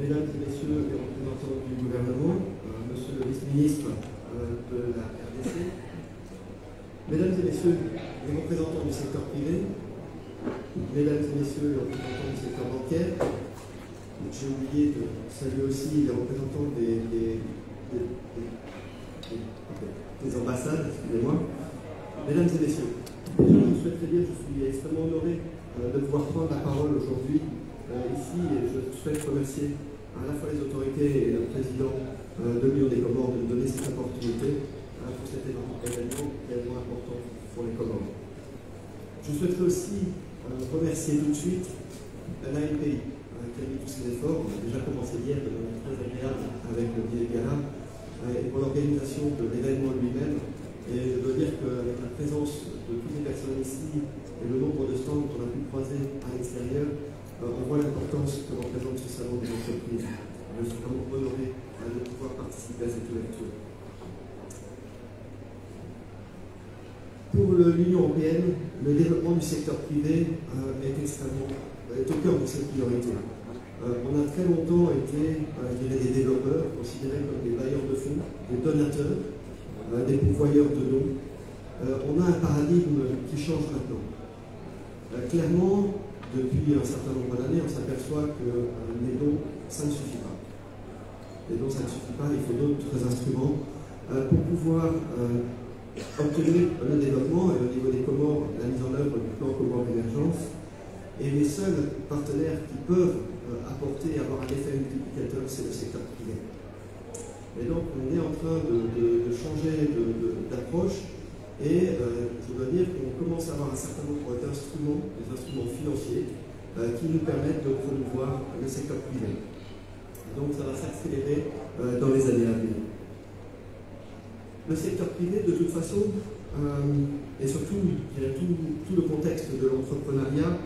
Mesdames et Messieurs les représentants du gouvernement, Monsieur le vice-ministre de la RDC, Mesdames et Messieurs les représentants du secteur privé, Mesdames et Messieurs les représentants du secteur bancaire, j'ai oublié de saluer aussi les représentants des ambassades, excusez-moi. Mesdames et Messieurs, déjà je souhaiterais dire que je suis extrêmement honoré de pouvoir prendre la parole aujourd'hui ici, et je souhaite remercier à la fois les autorités et le président de l'Union des Comores de nous donner cette opportunité pour cet événement tellement important pour les Comores. Je souhaiterais aussi remercier tout de suite l'ANPI qui a mis tous ses efforts. On a déjà commencé hier de manière très agréable avec le dîner de gala et pour l'organisation de l'événement lui-même. Et je dois dire qu'avec la présence de toutes les personnes ici et le nombre de stands qu'on a pu croiser à l'extérieur, on voit l'importance que représente ce salon des entreprises. Je suis vraiment honoré de pouvoir participer à cette ouverture. Pour l'Union européenne, le développement du secteur privé est au cœur de cette priorité. On a très longtemps été, des développeurs, considérés comme des bailleurs de fonds, des donateurs, des pourvoyeurs de dons. On a un paradigme qui change maintenant. Clairement, depuis un certain nombre d'années, on s'aperçoit que les dons, ça ne suffit pas. Les dons, ça ne suffit pas, il faut d'autres instruments pour pouvoir obtenu le développement et au niveau des Comores, la mise en œuvre du plan Comores d'émergence. Et les seuls partenaires qui peuvent apporter, avoir un effet multiplicateur, c'est le secteur privé. Et donc on est en train de changer d'approche et je dois dire qu'on commence à avoir un certain nombre d'instruments, des instruments financiers, qui nous permettent de promouvoir le secteur privé. Donc ça va s'accélérer dans les années à venir. Le secteur privé, de toute façon, et surtout tout le contexte de l'entrepreneuriat,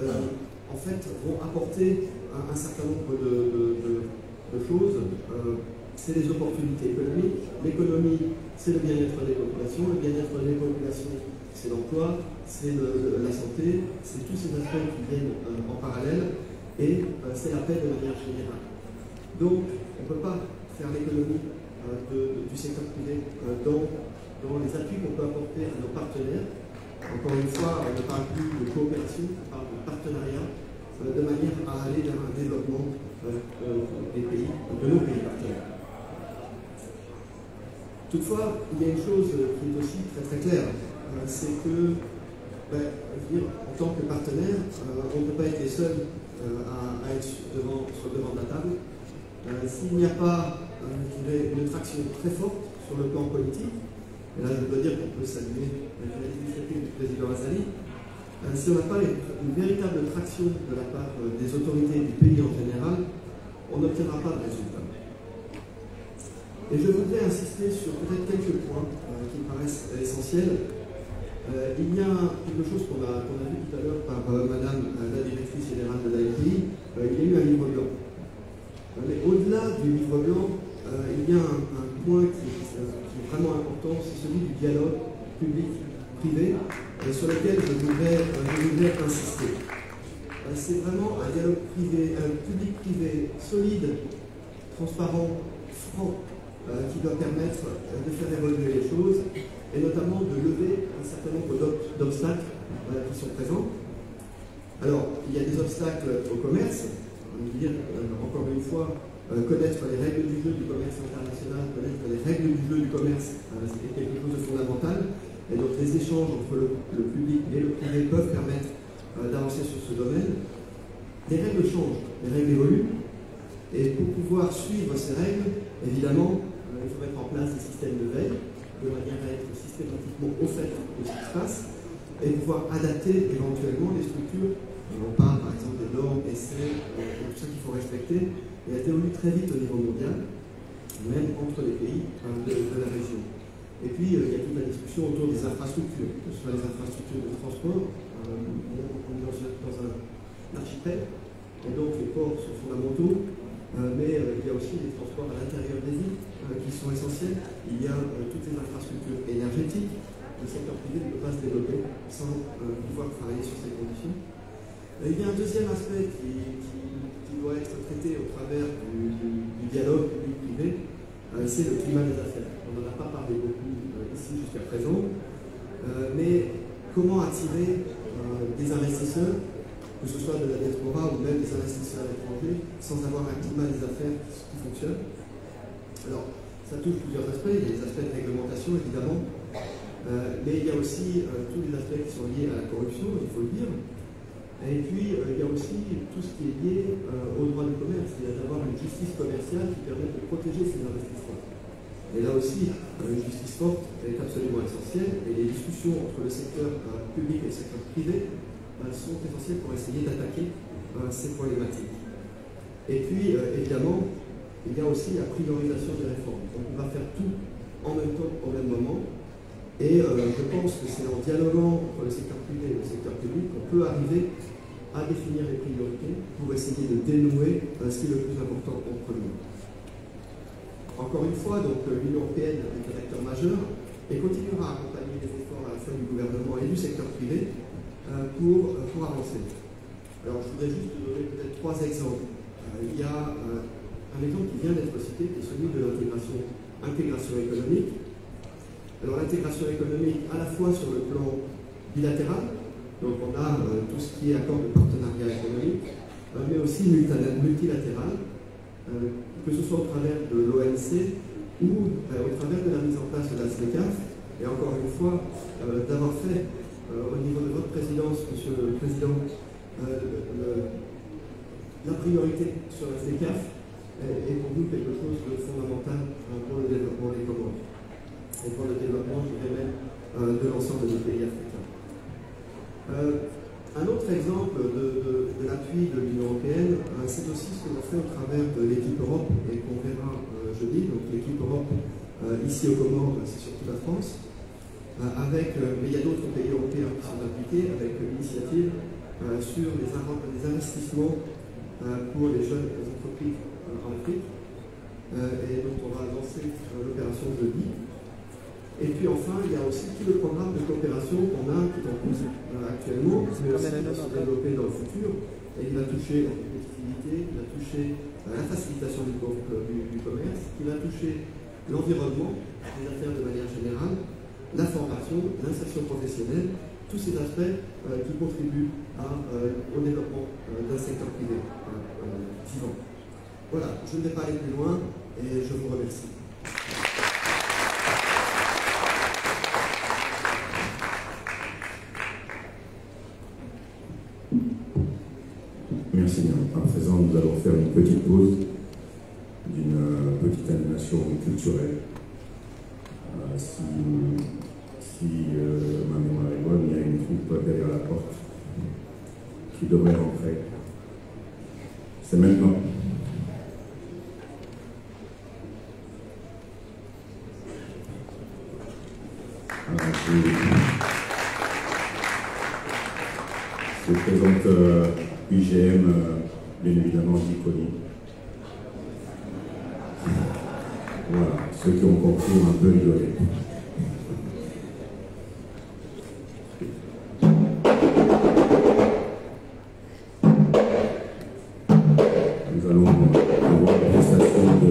en fait, vont apporter un certain nombre de choses. C'est les opportunités économiques. L'économie, c'est le bien-être des populations. Le bien-être des populations, c'est l'emploi, c'est la santé, c'est tous ces aspects qui viennent en parallèle. Et c'est la paix de manière générale. Donc, on ne peut pas faire l'économie du secteur privé dans les appuis qu'on peut apporter à nos partenaires. Encore une fois, on ne parle plus de coopération, on parle de partenariat, de manière à aller vers un développement des pays, de nos pays partenaires. Toutefois, il y a une chose qui est aussi très très claire, c'est que, en tant que partenaire, on ne peut pas être les seuls à être sur le devant de la table. S'il n'y a pas une traction très forte sur le plan politique, et là je dois dire qu'on peut saluer l'initiative du président Azali, si on n'a pas une véritable traction de la part des autorités du pays en général, on n'obtiendra pas de résultats. Et je voudrais insister sur peut-être quelques points qui me paraissent essentiels. Il y a quelque chose qu'on a vu tout à l'heure par Madame la directrice générale de l'AFI, il y a eu un livre blanc. Mais au-delà du livre blanc, il y a un point qui est vraiment important, c'est celui du dialogue public-privé, sur lequel je voudrais insister. C'est vraiment un dialogue public-privé solide, transparent, franc, qui doit permettre de faire évoluer les choses et notamment de lever un certain nombre d'obstacles qui sont présents. Alors, il y a des obstacles au commerce, on veut dire, encore une fois, connaître les règles du jeu du commerce international, connaître les règles du jeu du commerce, c'est quelque chose de fondamental, et donc les échanges entre le public et le privé peuvent permettre d'avancer sur ce domaine. Les règles changent, les règles évoluent, et pour pouvoir suivre ces règles, évidemment, il faut mettre en place des systèmes de veille, de manière à être systématiquement au fait de ce qui se passe, et pouvoir adapter éventuellement les structures. On parle par exemple des normes, essais, tout ça qu'il faut respecter, et elles évoluent très vite au niveau mondial, même entre les pays de la région. Et puis, il y a toute la discussion autour des infrastructures, que ce soit les infrastructures de transport, on est dans un archipel, et donc les ports sont fondamentaux, mais il y a aussi les transports à l'intérieur des îles qui sont essentiels. Il y a toutes les infrastructures énergétiques. Le secteur privé ne peut pas se développer sans pouvoir travailler sur ces conditions. Il y a un deuxième aspect qui doit être traité au travers du dialogue public-privé, c'est le climat des affaires. On n'en a pas parlé beaucoup ici jusqu'à présent, mais comment attirer des investisseurs, que ce soit de la diaspora ou même des investisseurs étrangers, sans avoir un climat des affaires qui fonctionne. Alors, ça touche plusieurs aspects. Il y a les aspects de réglementation, évidemment, mais il y a aussi tous les aspects qui sont liés à la corruption, il faut le dire. Et puis, il y a aussi tout ce qui est lié au droit du commerce, c'est-à-dire d'avoir une justice commerciale qui permet de protéger ces investissements. Et là aussi, une justice forte est absolument essentielle, et les discussions entre le secteur public et le secteur privé sont essentielles pour essayer d'attaquer ces problématiques. Et puis, évidemment, il y a aussi la priorisation des réformes. Donc, on va faire tout en même temps, au même moment. Et je pense que c'est en dialoguant entre le secteur privé et le secteur public qu'on peut arriver à définir les priorités pour essayer de dénouer ce qui est le plus important entre nous. Encore une fois, donc l'Union européenne est un acteur majeur et continuera à accompagner les efforts à la fois du gouvernement et du secteur privé pour avancer. Alors, je voudrais juste donner peut-être 3 exemples. Il y a un exemple qui vient d'être cité, qui est celui de l'intégration économique. Alors, l'intégration économique, à la fois sur le plan bilatéral, donc on a tout ce qui est accord de partenariat économique, mais aussi multilatéral, que ce soit au travers de l'OMC ou au travers de la mise en place de la SNECAF, et encore une fois, d'avoir fait au niveau de votre présidence, Monsieur le Président, la priorité sur la SNECAF est pour nous quelque chose de fondamental pour le développement des Comores et pour le développement, je dirais même, de l'ensemble des pays africains. Un autre exemple de l'appui de l'Union européenne, c'est aussi ce que l'on fait au travers de l'équipe Europe et qu'on verra jeudi. Donc l'équipe Europe ici aux Comores, c'est surtout la France, mais il y a d'autres pays européens qui sont impliqués avec l'initiative sur les investissements pour les jeunes entreprises en Afrique, et donc on va lancer l'opération jeudi. Et puis enfin, il y a aussi tout le programme de coopération qu'on a, qui est en cours actuellement, mais aussi qui va se développer dans le futur. Et il va toucher la compétitivité, il va toucher la facilitation du commerce, il va toucher l'environnement, les affaires de manière générale, la formation, l'insertion professionnelle, tous ces aspects qui contribuent au développement d'un secteur privé vivant. Voilà, je ne vais pas aller plus loin et je vous remercie. Merci bien. À présent, nous allons faire une petite pause d'une petite animation culturelle. Si ma mémoire est bonne, il y a une troupe derrière la porte qui devrait rentrer. C'est maintenant. Je présente UGM, bien évidemment, Giconi. Voilà, ceux qui ont compris ont un peu rigolé. Nous allons avoir une prestation de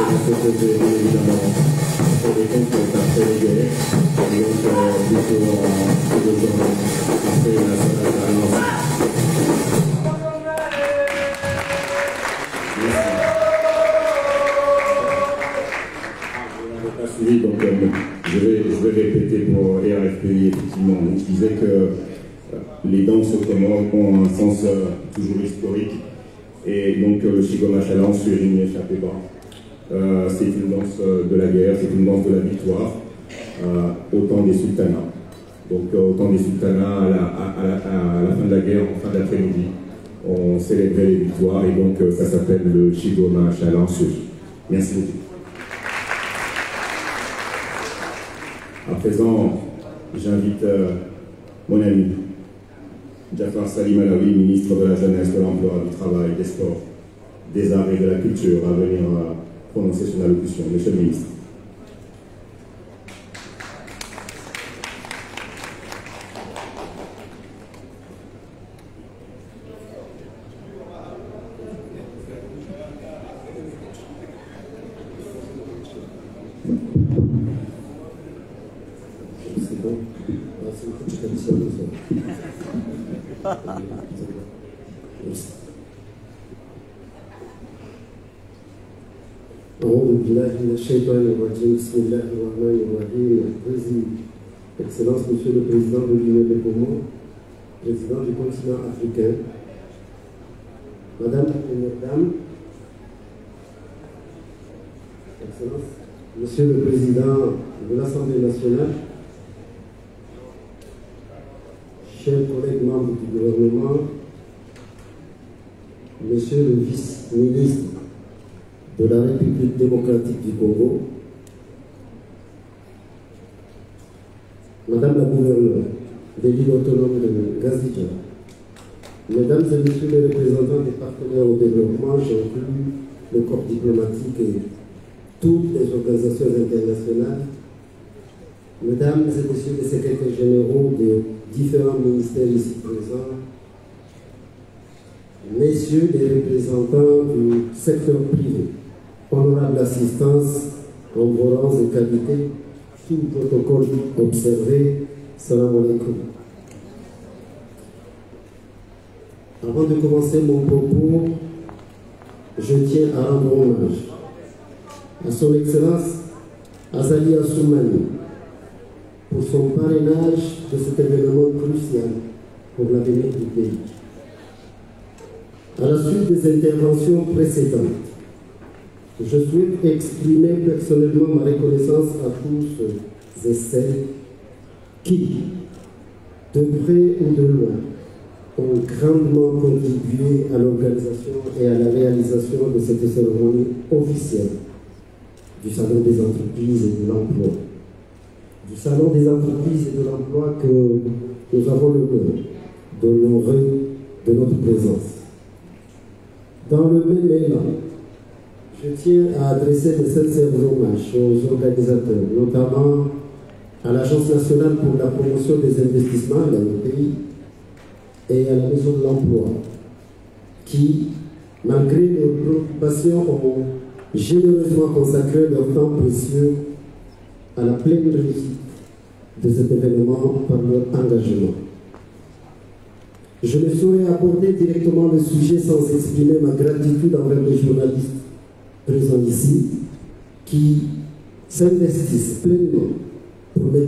parce que c'est évidemment des comptes après les guerres, et donc plutôt après la lance. Oui, donc je vais répéter pour RFPI, effectivement. Donc, je disais que les danses comores ont un sens toujours historique. Et donc le Chigoma Chalange sur une échappée bas. C'est une danse de la guerre, c'est une danse de la victoire, au temps des sultanats. Donc au temps des sultanats, à la fin de la guerre, en fin d'après-midi, on célébrait les victoires et donc ça s'appelle le Chigoma Chalange. Merci beaucoup. À présent, j'invite mon ami Jafar Salim Alaoui, ministre de la Jeunesse, de l'Emploi, du Travail, des Sports, des Arts et de la Culture, à venir prononcer son allocution. Monsieur le ministre. Excellence, Monsieur le Président de l'Union des Comores, Président du continent africain, Madame la Première Dame, Excellence, Monsieur le Président de l'Assemblée nationale, chers collègues membres du gouvernement, Monsieur le vice-ministre de la République démocratique du Congo, Madame la gouverneure de l'île autonome de Ngazidja, Mesdames et Messieurs les représentants des partenaires au développement, j'inclus le corps diplomatique et toutes les organisations internationales, Mesdames et Messieurs les secrétaires généraux des différents ministères ici présents, Messieurs les représentants du secteur privé, honorable assistance en vos rangs et qualités, tout protocole observé, salam alaikum. Avant de commencer mon propos, je tiens à rendre hommage à son Excellence Azali Assoumani pour son parrainage de cet événement crucial pour l'avenir du pays. À la suite des interventions précédentes, je souhaite exprimer personnellement ma reconnaissance à tous et celles qui, de près ou de loin, ont grandement contribué à l'organisation et à la réalisation de cette cérémonie officielle du Salon des entreprises et de l'emploi. Du Salon des entreprises et de l'emploi que nous avons l'honneur d'honorer de notre présence. Dans le même élan, je tiens à adresser de sincères hommages aux organisateurs, notamment à l'Agence nationale pour la promotion des investissements, l'ANPI, et à la Maison de l'Emploi, qui, malgré leurs préoccupations, ont généreusement consacré leur temps précieux à la pleine réussite de cet événement par leur engagement. Je ne saurais aborder directement le sujet sans exprimer ma gratitude envers les journalistes présents ici, qui s'investissent pleinement pour mettre